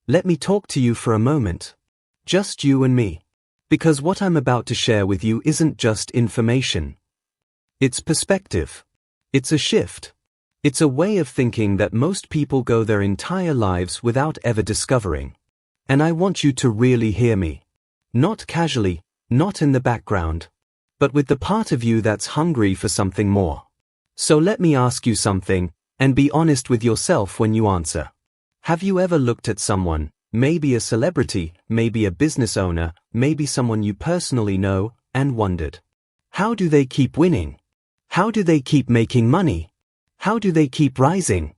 Let me talk to you for a moment. Just you and me. Because what I'm about to share with you isn't just information. It's perspective. It's a shift. It's a way of thinking that most people go their entire lives without ever discovering. And I want you to really hear me. Not casually, not in the background, but with the part of you that's hungry for something more. So let me ask you something, and be honest with yourself when you answer. Have you ever looked at someone, maybe a celebrity, maybe a business owner, maybe someone you personally know, and wondered, how do they keep winning? How do they keep making money? How do they keep rising?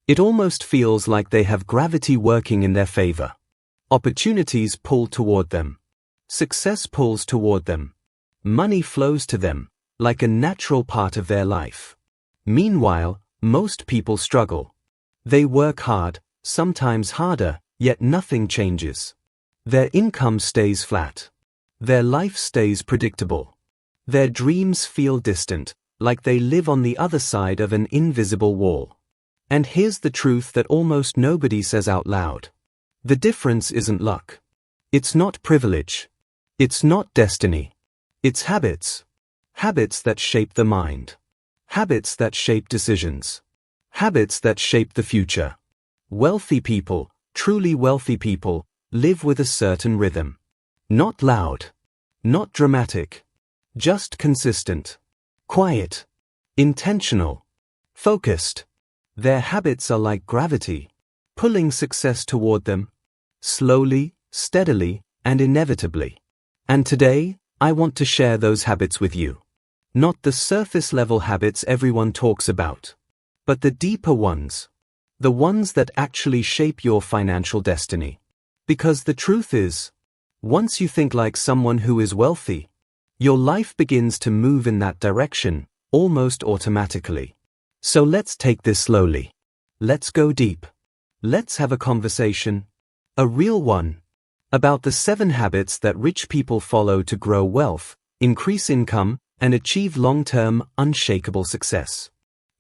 It almost feels like they have gravity working in their favor. Opportunities pull toward them. Success pulls toward them. Money flows to them, like a natural part of their life. Meanwhile, most people struggle. They work hard, sometimes harder, yet nothing changes. Their income stays flat. Their life stays predictable. Their dreams feel distant, like they live on the other side of an invisible wall. And here's the truth that almost nobody says out loud. The difference isn't luck. It's not privilege. It's not destiny. It's habits. Habits that shape the mind. Habits that shape decisions. Habits that shape the future. Wealthy people, truly wealthy people, live with a certain rhythm. Not loud. Not dramatic. Just consistent. Quiet. Intentional. Focused. Their habits are like gravity, pulling success toward them, slowly, steadily, and inevitably. And today, I want to share those habits with you. Not the surface-level habits everyone talks about, but the deeper ones. The ones that actually shape your financial destiny. Because the truth is, once you think like someone who is wealthy, your life begins to move in that direction, almost automatically. So let's take this slowly. Let's go deep. Let's have a conversation, a real one, about the 7 habits that rich people follow to grow wealth, increase income, and achieve long-term, unshakable success.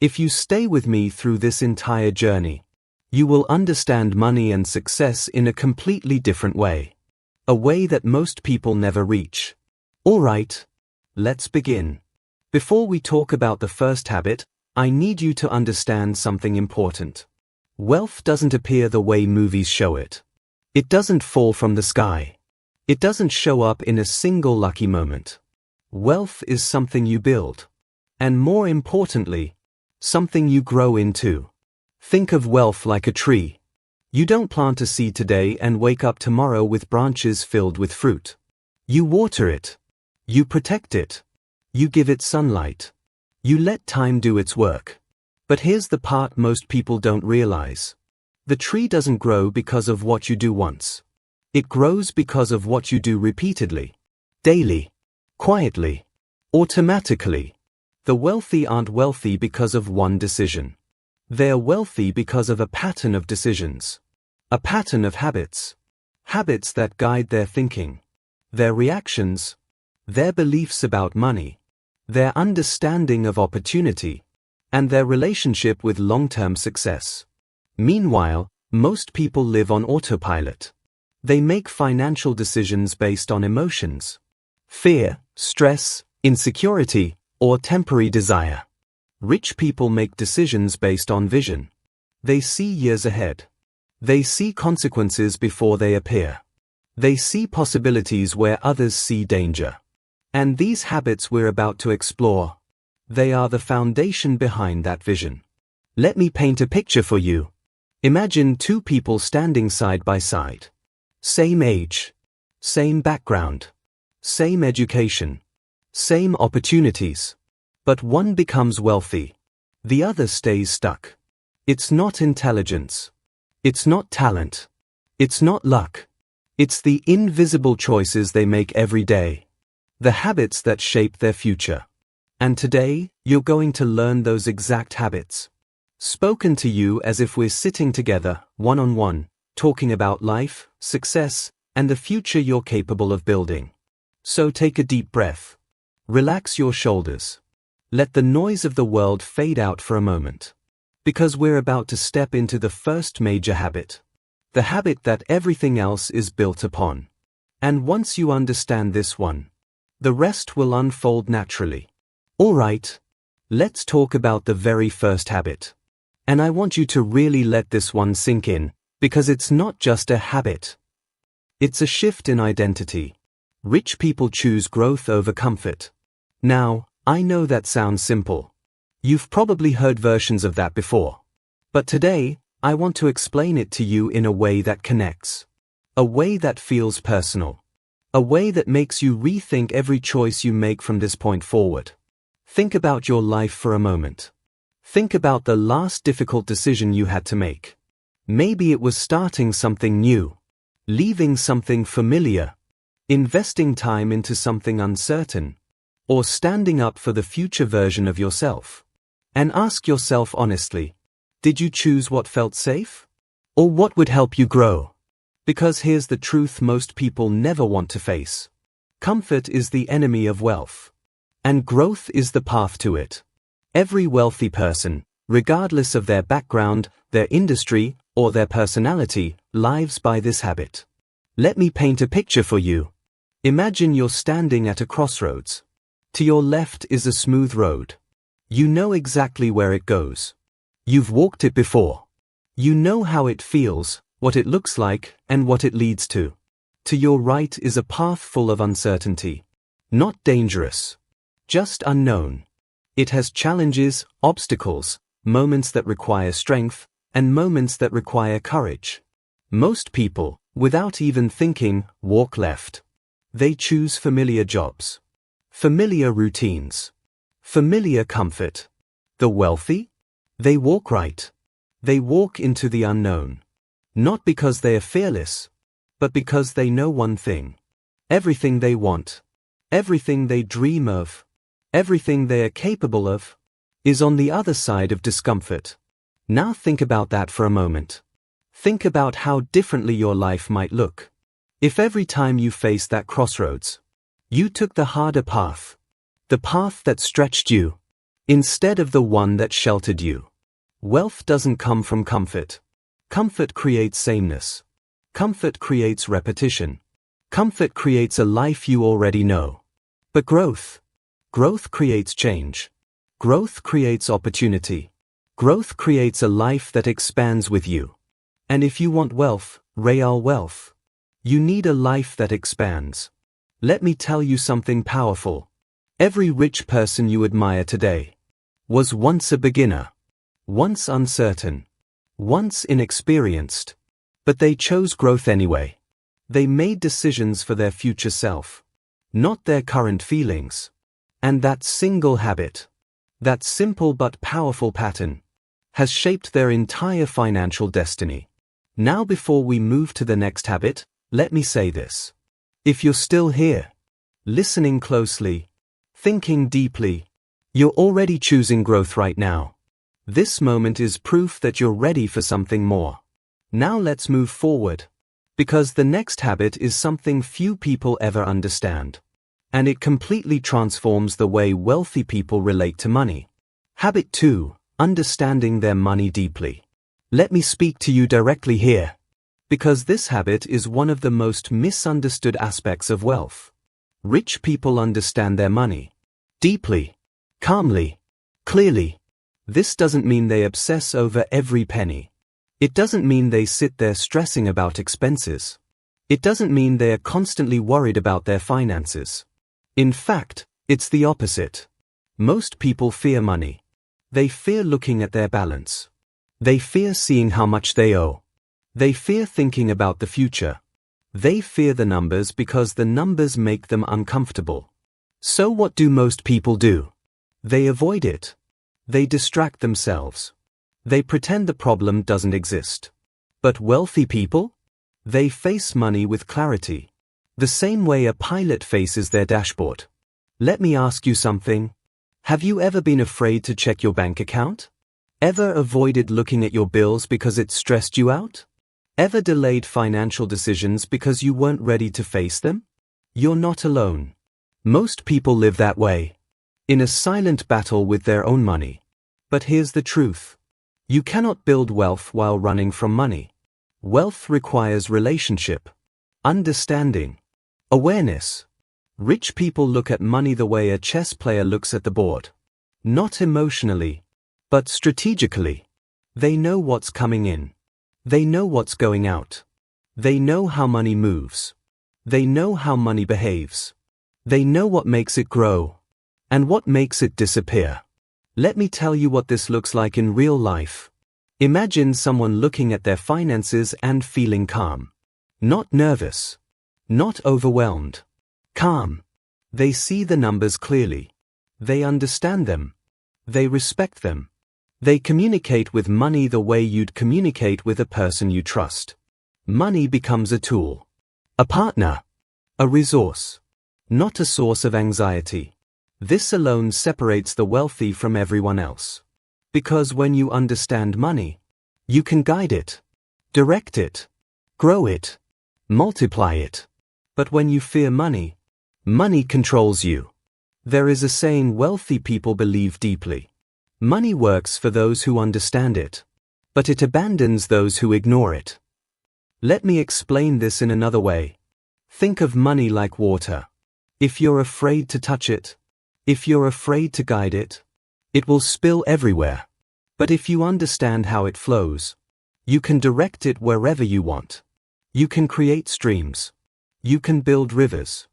If you stay with me through this entire journey, you will understand money and success in a completely different way. A way that most people never reach. Alright, let's begin. Before we talk about the first habit, I need you to understand something important. Wealth doesn't appear the way movies show it. It doesn't fall from the sky. It doesn't show up in a single lucky moment. Wealth is something you build. And more importantly, something you grow into. Think of wealth like a tree. You don't plant a seed today and wake up tomorrow with branches filled with fruit. You water it. You protect it. You give it sunlight. You let time do its work. But here's the part most people don't realize. The tree doesn't grow because of what you do once. It grows because of what you do repeatedly. Daily. Quietly. Automatically. The wealthy aren't wealthy because of one decision. They're wealthy because of a pattern of decisions. A pattern of habits. Habits that guide their thinking. Their reactions. Their beliefs about money. Their understanding of opportunity. And their relationship with long-term success. Meanwhile, most people live on autopilot. They make financial decisions based on emotions. Fear, stress, insecurity, or temporary desire. Rich people make decisions based on vision. They see years ahead. They see consequences before they appear. They see possibilities where others see danger. And these habits we're about to explore, they are the foundation behind that vision. Let me paint a picture for you. Imagine 2 people standing side by side. Same age. Same background. Same education. Same opportunities. But one becomes wealthy. The other stays stuck. It's not intelligence. It's not talent. It's not luck. It's the invisible choices they make every day. The habits that shape their future. And today, you're going to learn those exact habits. Spoken to you as if we're sitting together, one-on-one, talking about life, success, and the future you're capable of building. So take a deep breath. Relax your shoulders. Let the noise of the world fade out for a moment. Because we're about to step into the first major habit. the habit that everything else is built upon. And once you understand this one, the rest will unfold naturally. Alright, let's talk about the very first habit. And I want you to really let this one sink in, because it's not just a habit. It's a shift in identity. Rich people choose growth over comfort. Now, I know that sounds simple. You've probably heard versions of that before. But today, I want to explain it to you in a way that connects. A way that feels personal. A way that makes you rethink every choice you make from this point forward. Think about your life for a moment. Think about the last difficult decision you had to make. Maybe it was starting something new, leaving something familiar, investing time into something uncertain, or standing up for the future version of yourself. And ask yourself honestly, did you choose what felt safe? Or what would help you grow? Because here's the truth most people never want to face. Comfort is the enemy of wealth. And growth is the path to it. Every wealthy person, regardless of their background, their industry, or their personality, lives by this habit. Let me paint a picture for you. Imagine you're standing at a crossroads. To your left is a smooth road. You know exactly where it goes. You've walked it before. You know how it feels, what it looks like, and what it leads to. To your right is a path full of uncertainty. Not dangerous. Just unknown. It has challenges, obstacles, moments that require strength, and moments that require courage. Most people, without even thinking, walk left. They choose familiar jobs. Familiar routines. Familiar comfort. The wealthy? They walk right. They walk into the unknown. Not because they are fearless, but because they know one thing. Everything they want, everything they dream of, everything they are capable of, is on the other side of discomfort. Now think about that for a moment. Think about how differently your life might look. If every time you faced that crossroads, you took the harder path, the path that stretched you, instead of the one that sheltered you. Wealth doesn't come from comfort. Comfort creates sameness. Comfort creates repetition. Comfort creates a life you already know. But growth creates change. Growth creates opportunity. Growth creates a life that expands with you. And if you want wealth, real wealth, you need a life that expands. Let me tell you something powerful. Every rich person you admire today was once a beginner, once uncertain, once inexperienced, but they chose growth anyway. They made decisions for their future self, not their current feelings. And that single habit, that simple but powerful pattern, has shaped their entire financial destiny. Now before we move to the next habit, let me say this. If you're still here, listening closely, thinking deeply, you're already choosing growth right now. This moment is proof that you're ready for something more. Now let's move forward, because the next habit is something few people ever understand. And it completely transforms the way wealthy people relate to money. Habit 2, understanding their money deeply. Let me speak to you directly here, because this habit is one of the most misunderstood aspects of wealth. Rich people understand their money deeply, calmly, clearly. This doesn't mean they obsess over every penny. It doesn't mean they sit there stressing about expenses. It doesn't mean they are constantly worried about their finances. In fact, it's the opposite. Most people fear money. They fear looking at their balance. They fear seeing how much they owe. They fear thinking about the future. They fear the numbers because the numbers make them uncomfortable. So what do most people do? They avoid it. They distract themselves. They pretend the problem doesn't exist. But wealthy people? They face money with clarity. The same way a pilot faces their dashboard. Let me ask you something. Have you ever been afraid to check your bank account? Ever avoided looking at your bills because it stressed you out? Ever delayed financial decisions because you weren't ready to face them? You're not alone. Most people live that way, in a silent battle with their own money. But here's the truth. You cannot build wealth while running from money. Wealth requires relationship, understanding, awareness. Rich people look at money the way a chess player looks at the board. Not emotionally, but strategically. They know what's coming in. They know what's going out. They know how money moves. They know how money behaves. They know what makes it grow and what makes it disappear. Let me tell you what this looks like in real life. Imagine someone looking at their finances and feeling calm. Not nervous. Not overwhelmed. Calm. They see the numbers clearly. They understand them. They respect them. They communicate with money the way you'd communicate with a person you trust. Money becomes a tool. A partner. A resource. Not a source of anxiety. This alone separates the wealthy from everyone else. Because when you understand money, you can guide it, direct it, grow it, multiply it. But when you fear money, money controls you. There is a saying wealthy people believe deeply. Money works for those who understand it, but it abandons those who ignore it. Let me explain this in another way. Think of money like water. If you're afraid to touch it, if you're afraid to guide it, it will spill everywhere. But if you understand how it flows, you can direct it wherever you want. You can create streams. You can build rivers.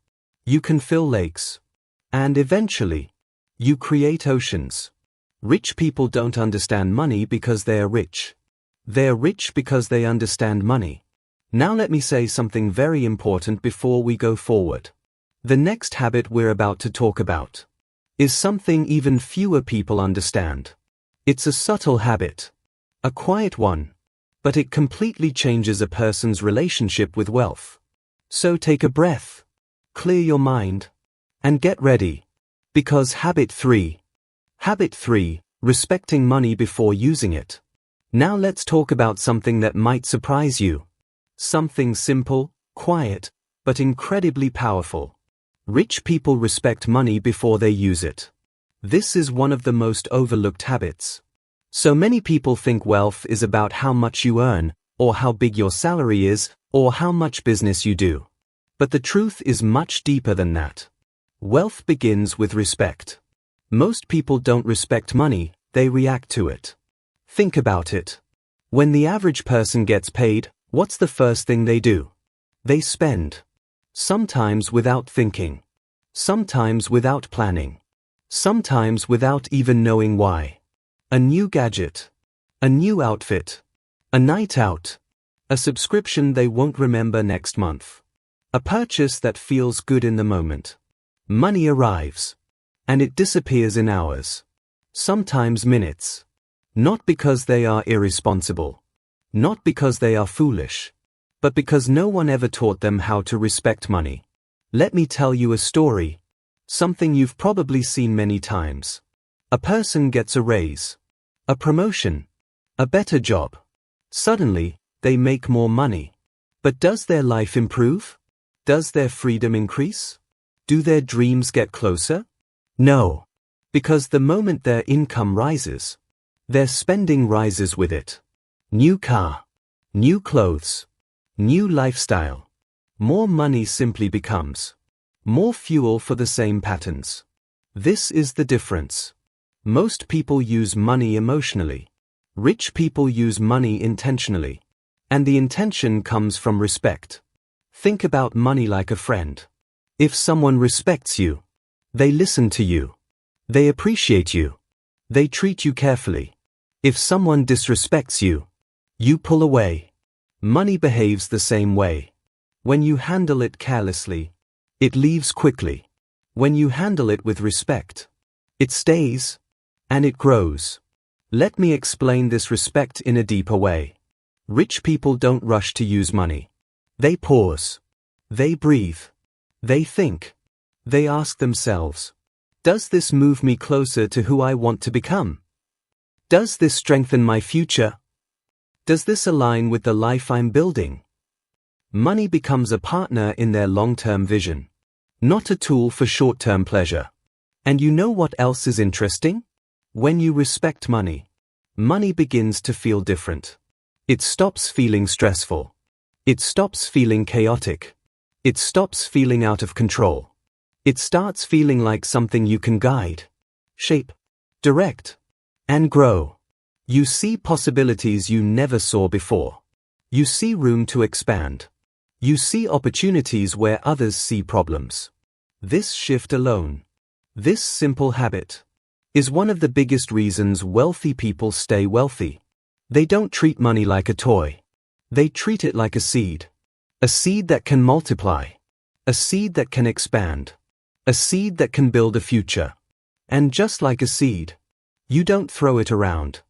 You can fill lakes. And eventually, you create oceans. Rich people don't understand money because they are rich. They're rich because they understand money. Now let me say something very important before we go forward. The next habit we're about to talk about is something even fewer people understand. It's a subtle habit, a quiet one, but it completely changes a person's relationship with wealth. So take a breath, clear your mind, and get ready. Because Habit 3, respecting money before using it. Now let's talk about something that might surprise you. Something simple, quiet, but incredibly powerful. Rich people respect money before they use it. This is one of the most overlooked habits. So many people think wealth is about how much you earn, or how big your salary is, or how much business you do. But the truth is much deeper than that. Wealth begins with respect. Most people don't respect money, they react to it. Think about it. When the average person gets paid, what's the first thing they do? They spend. Sometimes without thinking. Sometimes without planning. Sometimes without even knowing why. A new gadget. A new outfit. A night out. A subscription they won't remember next month. A purchase that feels good in the moment. Money arrives. And it disappears in hours. Sometimes minutes. Not because they are irresponsible. Not because they are foolish. But because no one ever taught them how to respect money. Let me tell you a story. Something you've probably seen many times. A person gets a raise. A promotion. A better job. Suddenly, they make more money. But does their life improve? Does their freedom increase? Do their dreams get closer? No. Because the moment their income rises, their spending rises with it. New car. New clothes. New lifestyle. More money simply becomes more fuel for the same patterns. This is the difference. Most people use money emotionally. Rich people use money intentionally. And the intention comes from respect. Think about money like a friend. If someone respects you, they listen to you. They appreciate you. They treat you carefully. If someone disrespects you, you pull away. Money behaves the same way. When you handle it carelessly, it leaves quickly. When you handle it with respect, it stays, and it grows. Let me explain this respect in a deeper way. Rich people don't rush to use money. They pause. They breathe. They think. They ask themselves, does this move me closer to who I want to become? Does this strengthen my future? Does this align with the life I'm building? Money becomes a partner in their long-term vision, not a tool for short-term pleasure. And you know what else is interesting? When you respect money, money begins to feel different. It stops feeling stressful. It stops feeling chaotic. It stops feeling out of control. It starts feeling like something you can guide, shape, direct, and grow. You see possibilities you never saw before. You see room to expand. You see opportunities where others see problems. This shift alone, this simple habit, is one of the biggest reasons wealthy people stay wealthy. They don't treat money like a toy. They treat it like a seed that can multiply, a seed that can expand, a seed that can build a future. And just like a seed, you don't throw it around.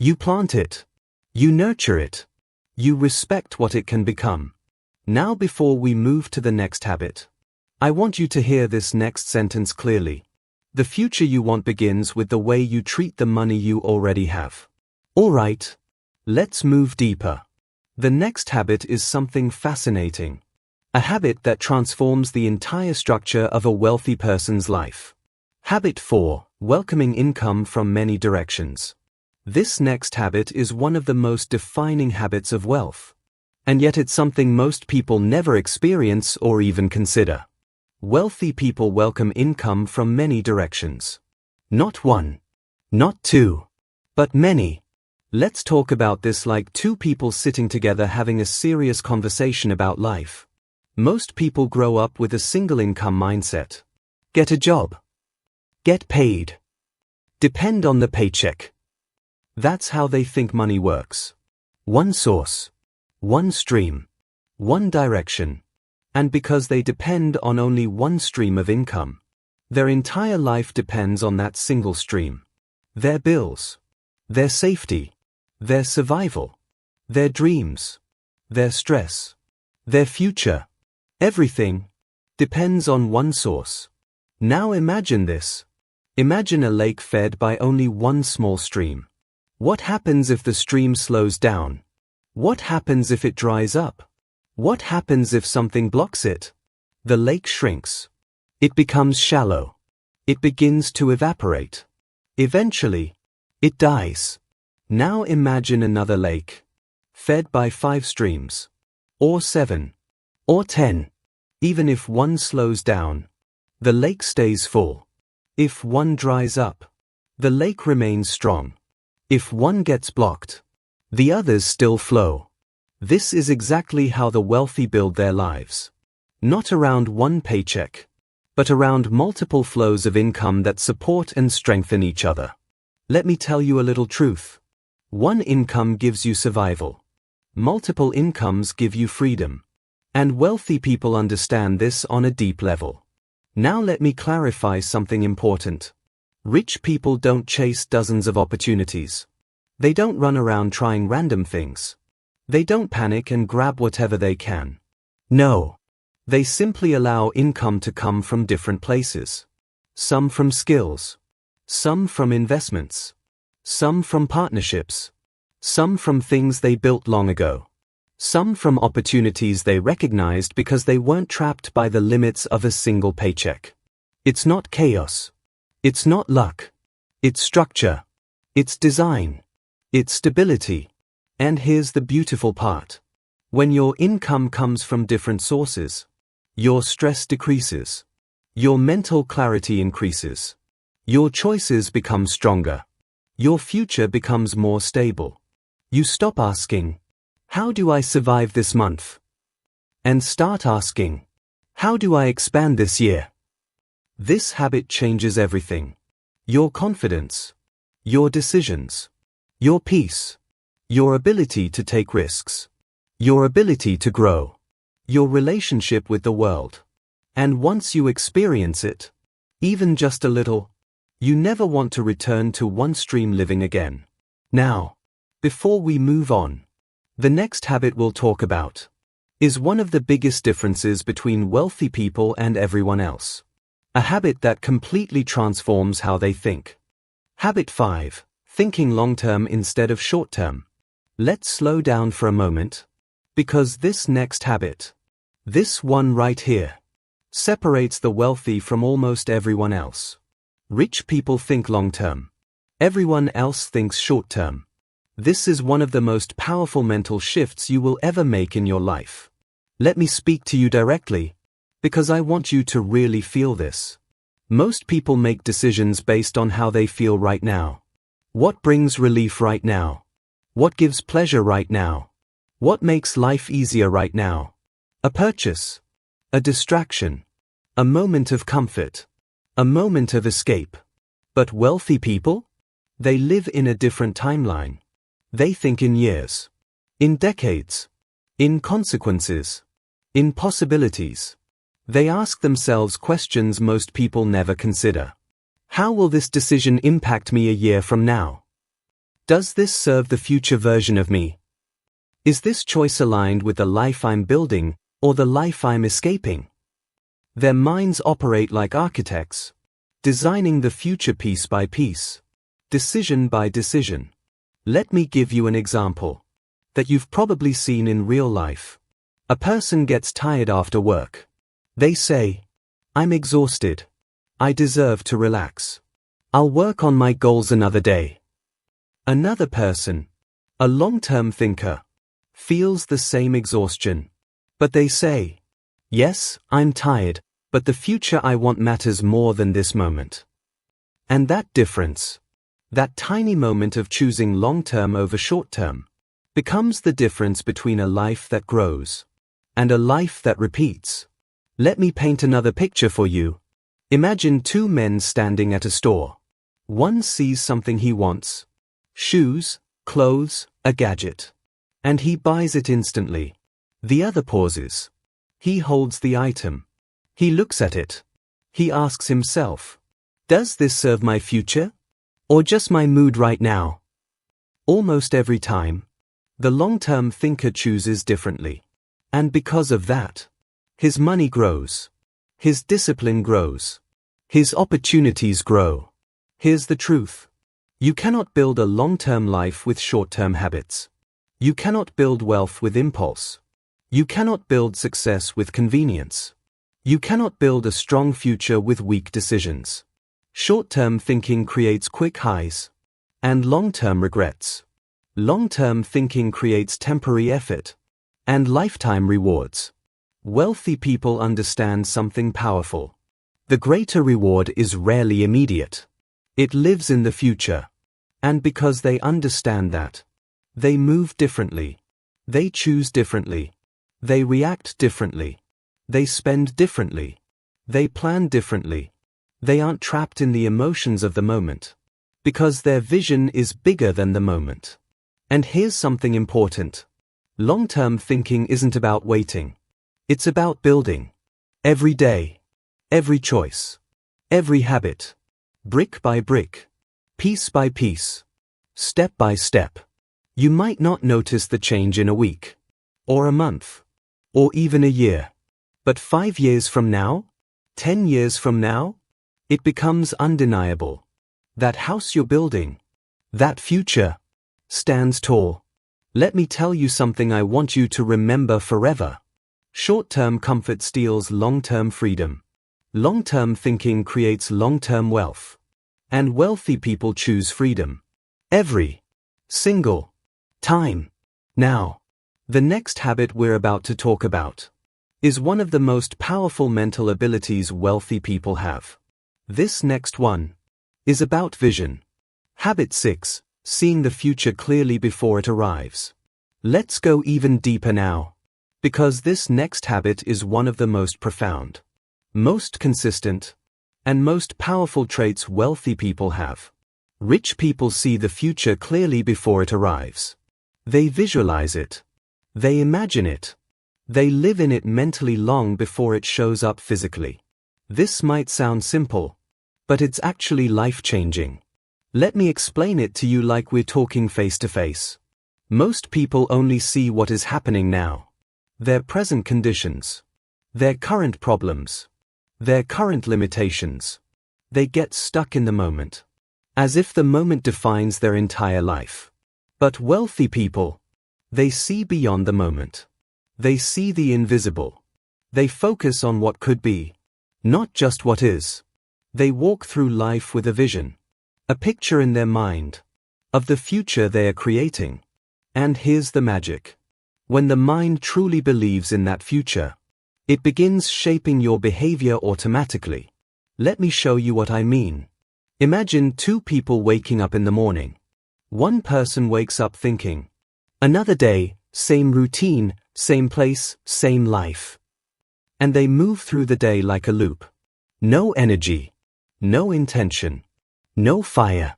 You plant it. You nurture it. You respect what it can become. Now, before we move to the next habit, I want you to hear this next sentence clearly. The future you want begins with the way you treat the money you already have. All right, let's move deeper. The next habit is something fascinating. A habit that transforms the entire structure of a wealthy person's life. Habit 4. Welcoming income from many directions. This next habit is one of the most defining habits of wealth. And yet it's something most people never experience or even consider. Wealthy people welcome income from many directions. Not one, not two, but many. Let's talk about this like two people sitting together having a serious conversation about life. Most people grow up with a single income mindset. Get a job. Get paid. Depend on the paycheck. That's how they think money works. One source, one stream, one direction. And because they depend on only one stream of income, their entire life depends on that single stream. Their bills, their safety, their survival, their dreams, their stress, their future, everything depends on one source. Now imagine this. Imagine a lake fed by only one small stream. What happens if the stream slows down? What happens if it dries up? What happens if something blocks it? The lake shrinks. It becomes shallow. It begins to evaporate. Eventually, it dies. Now imagine another lake, fed by 5 streams, or 7, or 10. Even if one slows down, the lake stays full. If one dries up, the lake remains strong. If one gets blocked, the others still flow. This is exactly how the wealthy build their lives. Not around one paycheck, but around multiple flows of income that support and strengthen each other. Let me tell you a little truth. One income gives you survival. Multiple incomes give you freedom. And wealthy people understand this on a deep level. Now let me clarify something important. Rich people don't chase dozens of opportunities. They don't run around trying random things. They don't panic and grab whatever they can. No. They simply allow income to come from different places. Some from skills. Some from investments. Some from partnerships. Some from things they built long ago. Some from opportunities they recognized because they weren't trapped by the limits of a single paycheck. It's not chaos. It's not luck. It's structure. It's design. It's stability. And here's the beautiful part. When your income comes from different sources, your stress decreases. Your mental clarity increases. Your choices become stronger. Your future becomes more stable. You stop asking, how do I survive this month? And start asking, how do I expand this year? This habit changes everything. Your confidence, your decisions, your peace, your ability to take risks, your ability to grow, your relationship with the world. And once you experience it, even just a little, you never want to return to one-stream living again. Now, before we move on, the next habit we'll talk about is one of the biggest differences between wealthy people and everyone else. A habit that completely transforms how they think. Habit 5. Thinking long-term instead of short-term. Let's slow down for a moment, because this next habit, this one right here, separates the wealthy from almost everyone else. Rich people think long-term. Everyone else thinks short-term. This is one of the most powerful mental shifts you will ever make in your life. Let me speak to you directly, because I want you to really feel this. Most people make decisions based on how they feel right now. What brings relief right now? What gives pleasure right now? What makes life easier right now? A purchase, a distraction, a moment of comfort, a moment of escape. But wealthy people? They live in a different timeline. They think in years, in decades, in consequences, in possibilities. They ask themselves questions most people never consider. How will this decision impact me a year from now? Does this serve the future version of me? Is this choice aligned with the life I'm building or the life I'm escaping? Their minds operate like architects, designing the future piece by piece, decision by decision. Let me give you an example that you've probably seen in real life. A person gets tired after work. They say, "I'm exhausted. I deserve to relax. I'll work on my goals another day." Another person, a long-term thinker, feels the same exhaustion. But they say, "Yes, I'm tired, but the future I want matters more than this moment." And that difference, that tiny moment of choosing long-term over short-term, becomes the difference between a life that grows and a life that repeats. Let me paint another picture for you. Imagine two men standing at a store. One sees something he wants: shoes, clothes, a gadget. And he buys it instantly. The other pauses. He holds the item. He looks at it. He asks himself, "Does this serve my future? Or just my mood right now?" Almost every time, the long-term thinker chooses differently. And because of that, his money grows. His discipline grows. His opportunities grow. Here's the truth. You cannot build a long-term life with short-term habits. You cannot build wealth with impulse. You cannot build success with convenience. You cannot build a strong future with weak decisions. Short-term thinking creates quick highs and long-term regrets. Long-term thinking creates temporary effort and lifetime rewards. Wealthy people understand something powerful. The greater reward is rarely immediate. It lives in the future. And because they understand that, they move differently. They choose differently. They react differently. They spend differently. They plan differently. They aren't trapped in the emotions of the moment, because their vision is bigger than the moment. And here's something important. Long-term thinking isn't about waiting. It's about building. Every day, every choice, every habit, brick by brick, piece by piece, step by step. You might not notice the change in a week, or a month, or even a year. But 5 years from now, 10 years from now, it becomes undeniable. That house you're building, that future, stands tall. Let me tell you something I want you to remember forever. Short-term comfort steals long-term freedom. Long-term thinking creates long-term wealth. And wealthy people choose freedom. Every single time. Now, the next habit we're about to talk about is one of the most powerful mental abilities wealthy people have. This next one is about vision. Habit 6, seeing the future clearly before it arrives. Let's go even deeper now, because this next habit is one of the most profound, most consistent, and most powerful traits wealthy people have. Rich people see the future clearly before it arrives. They visualize it. They imagine it. They live in it mentally long before it shows up physically. This might sound simple, but it's actually life-changing. Let me explain it to you like we're talking face to face. Most people only see what is happening now. Their present conditions. Their current problems. Their current limitations. They get stuck in the moment, as if the moment defines their entire life. But wealthy people, they see beyond the moment. They see the invisible. They focus on what could be, not just what is. They walk through life with a vision, a picture in their mind, of the future they are creating. And here's the magic. When the mind truly believes in that future, it begins shaping your behavior automatically. Let me show you what I mean. Imagine two people waking up in the morning. One person wakes up thinking, another day, same routine, same place, same life. And they move through the day like a loop. No energy, no intention, no fire.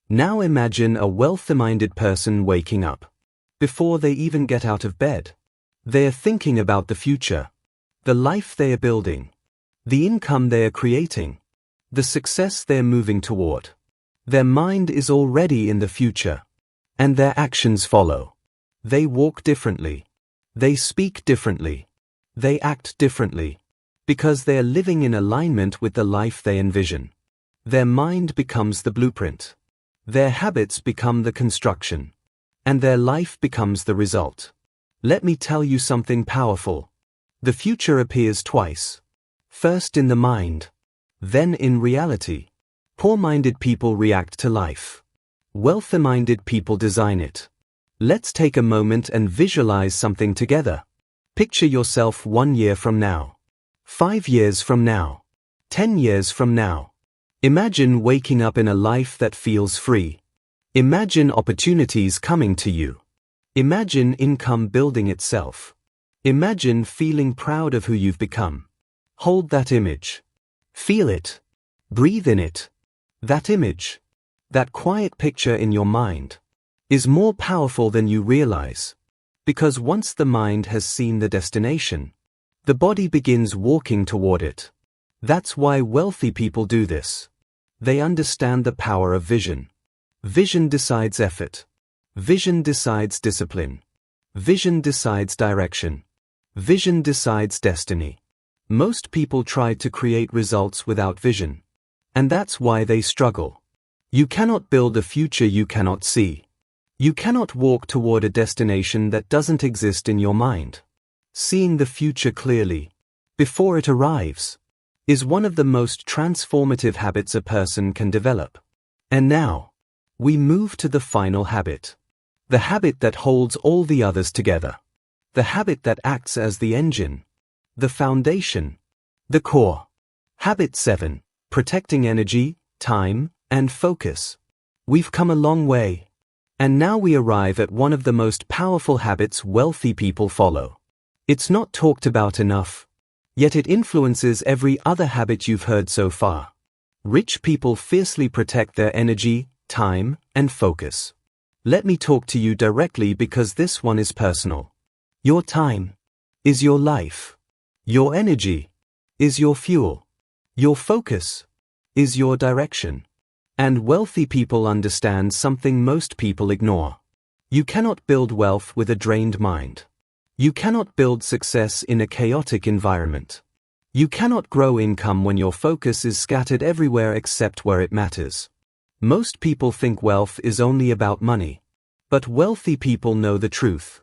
Now imagine a wealthy-minded person waking up. Before they even get out of bed, they are thinking about the future, the life they are building, the income they are creating, the success they're moving toward. Their mind is already in the future, and their actions follow. They walk differently. They speak differently. They act differently, because they are living in alignment with the life they envision. Their mind becomes the blueprint. Their habits become the construction, and their life becomes the result. Let me tell you something powerful. The future appears twice. First in the mind, then in reality. Poor-minded people react to life. Wealthy-minded people design it. Let's take a moment and visualize something together. Picture yourself 1 year from now, 5 years from now, 10 years from now. Imagine waking up in a life that feels free. Imagine opportunities coming to you. Imagine income building itself. Imagine feeling proud of who you've become. Hold that image. Feel it. Breathe in it. That image, that quiet picture in your mind, is more powerful than you realize. Because once the mind has seen the destination, the body begins walking toward it. That's why wealthy people do this. They understand the power of vision. Vision decides effort. Vision decides discipline. Vision decides direction. Vision decides destiny. Most people try to create results without vision. And that's why they struggle. You cannot build a future you cannot see. You cannot walk toward a destination that doesn't exist in your mind. Seeing the future clearly, before it arrives, is one of the most transformative habits a person can develop. And now, we move to the final habit. The habit that holds all the others together. The habit that acts as the engine, the foundation, the core. Habit 7. Protecting energy, time, and focus. We've come a long way. And now we arrive at one of the most powerful habits wealthy people follow. It's not talked about enough, yet it influences every other habit you've heard so far. Rich people fiercely protect their energy, time, and focus. Let me talk to you directly because this one is personal. Your time is your life. Your energy is your fuel. Your focus is your direction. And wealthy people understand something most people ignore. You cannot build wealth with a drained mind. You cannot build success in a chaotic environment. You cannot grow income when your focus is scattered everywhere except where it matters. Most people think wealth is only about money. But wealthy people know the truth.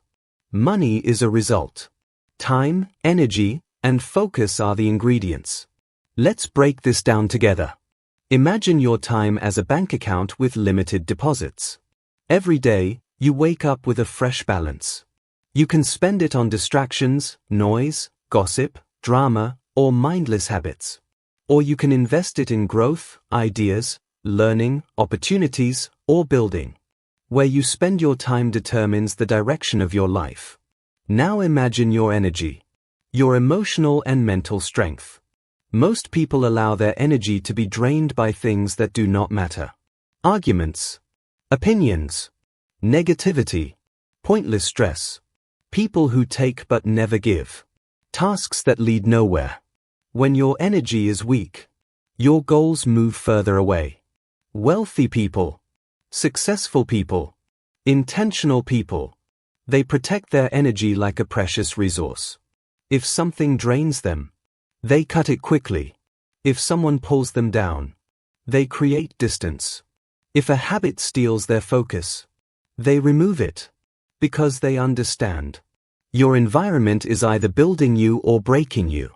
Money is a result. Time, energy, and focus are the ingredients. Let's break this down together. Imagine your time as a bank account with limited deposits. Every day, you wake up with a fresh balance. You can spend it on distractions, noise, gossip, drama, or mindless habits. Or you can invest it in growth, ideas, learning, opportunities, or building. Where you spend your time determines the direction of your life. Now imagine your energy, your emotional and mental strength. Most people allow their energy to be drained by things that do not matter. Arguments, opinions, negativity, pointless stress, people who take but never give, tasks that lead nowhere. When your energy is weak, your goals move further away. Wealthy people, successful people, intentional people, they protect their energy like a precious resource. If something drains them, they cut it quickly. If someone pulls them down, they create distance. If a habit steals their focus, they remove it. Because they understand. Your environment is either building you or breaking you.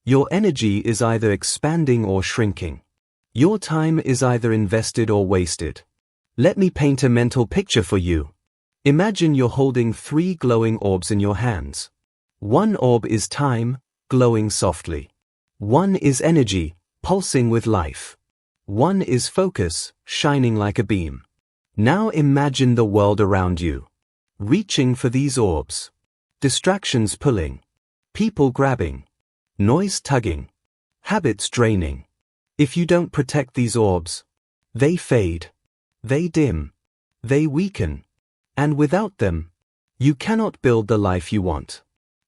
Your energy is either expanding or shrinking. Your time is either invested or wasted. Let me paint a mental picture for you. Imagine you're holding 3 glowing orbs in your hands. One orb is time, glowing softly. One is energy, pulsing with life. One is focus, shining like a beam. Now imagine the world around you. Reaching for these orbs. Distractions pulling. People grabbing. Noise tugging. Habits draining. If you don't protect these orbs, they fade. They dim. They weaken. And without them, you cannot build the life you want.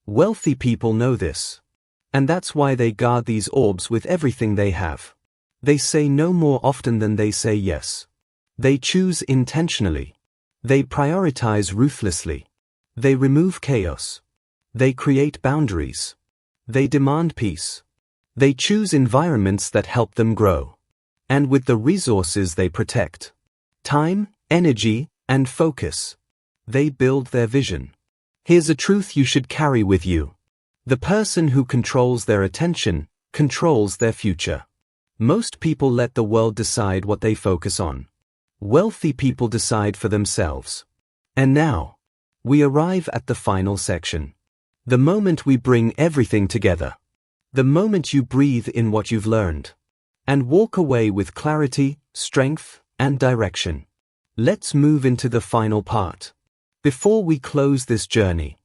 Wealthy people know this. And that's why they guard these orbs with everything they have. They say no more often than they say yes. They choose intentionally. They prioritize ruthlessly. They remove chaos. They create boundaries. They demand peace. They choose environments that help them grow. And with the resources they protect, time, energy, and focus, they build their vision. Here's a truth you should carry with you. The person who controls their attention controls their future. Most people let the world decide what they focus on. Wealthy people decide for themselves. And now, we arrive at the final section. The moment we bring everything together. The moment you breathe in what you've learned. And walk away with clarity, strength, and direction. Let's move into the final part. Before we close this journey,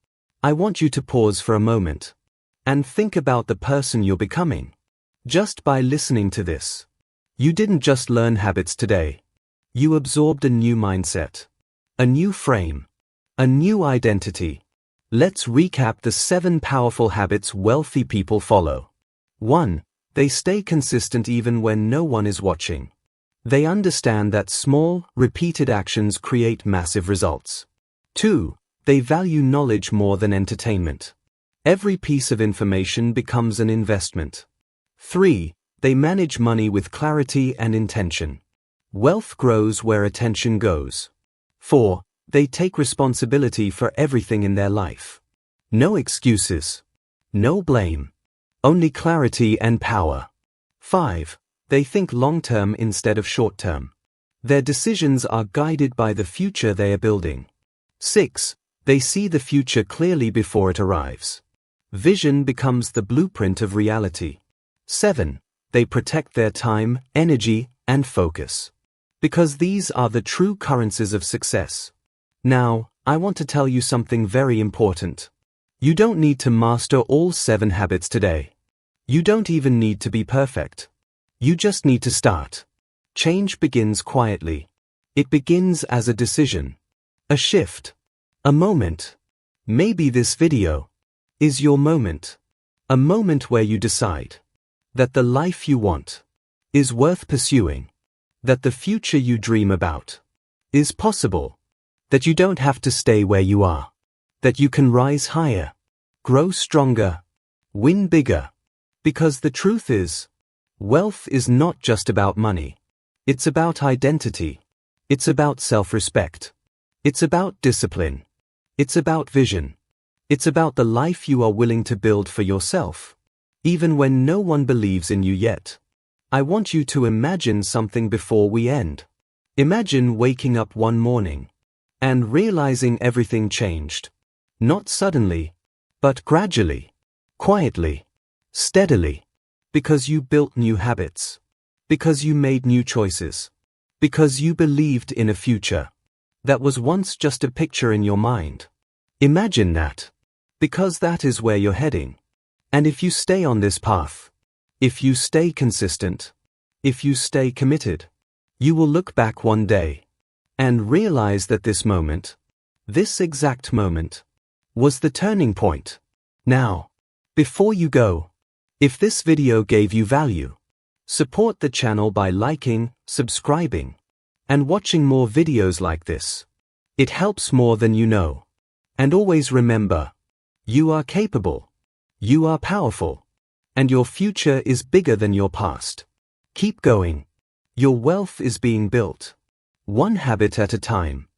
I want you to pause for a moment and think about the person you're becoming. Just by listening to this, you didn't just learn habits today. You absorbed a new mindset, a new frame, a new identity. Let's recap the 7 powerful habits wealthy people follow. 1. They stay consistent even when no one is watching. They understand that small, repeated actions create massive results. 2. They value knowledge more than entertainment. Every piece of information becomes an investment. 3. They manage money with clarity and intention. Wealth grows where attention goes. 4. They take responsibility for everything in their life. No excuses. No blame. Only clarity and power. 5. They think long-term instead of short-term. Their decisions are guided by the future they are building. 6. They see the future clearly before it arrives. Vision becomes the blueprint of reality. 7. They protect their time, energy, and focus. Because these are the true currencies of success. Now, I want to tell you something very important. You don't need to master all 7 habits today. You don't even need to be perfect. You just need to start. Change begins quietly. It begins as a decision. A shift. A moment. Maybe this video is your moment. A moment where you decide that the life you want is worth pursuing. That the future you dream about is possible. That you don't have to stay where you are. That you can rise higher, grow stronger, win bigger. Because the truth is, wealth is not just about money. It's about identity. It's about self-respect. It's about discipline. It's about vision. It's about the life you are willing to build for yourself, even when no one believes in you yet. I want you to imagine something before we end. Imagine waking up one morning and realizing everything changed. Not suddenly, but gradually, quietly, steadily. Because you built new habits. Because you made new choices. Because you believed in a future that was once just a picture in your mind. Imagine that. Because that is where you're heading. And if you stay on this path, if you stay consistent, if you stay committed, you will look back one day and realize that this moment, this exact moment, was the turning point. Now, before you go, if this video gave you value, support the channel by liking, subscribing, and watching more videos like this. It helps more than you know. And always remember, you are capable, you are powerful, and your future is bigger than your past. Keep going. Your wealth is being built, one habit at a time.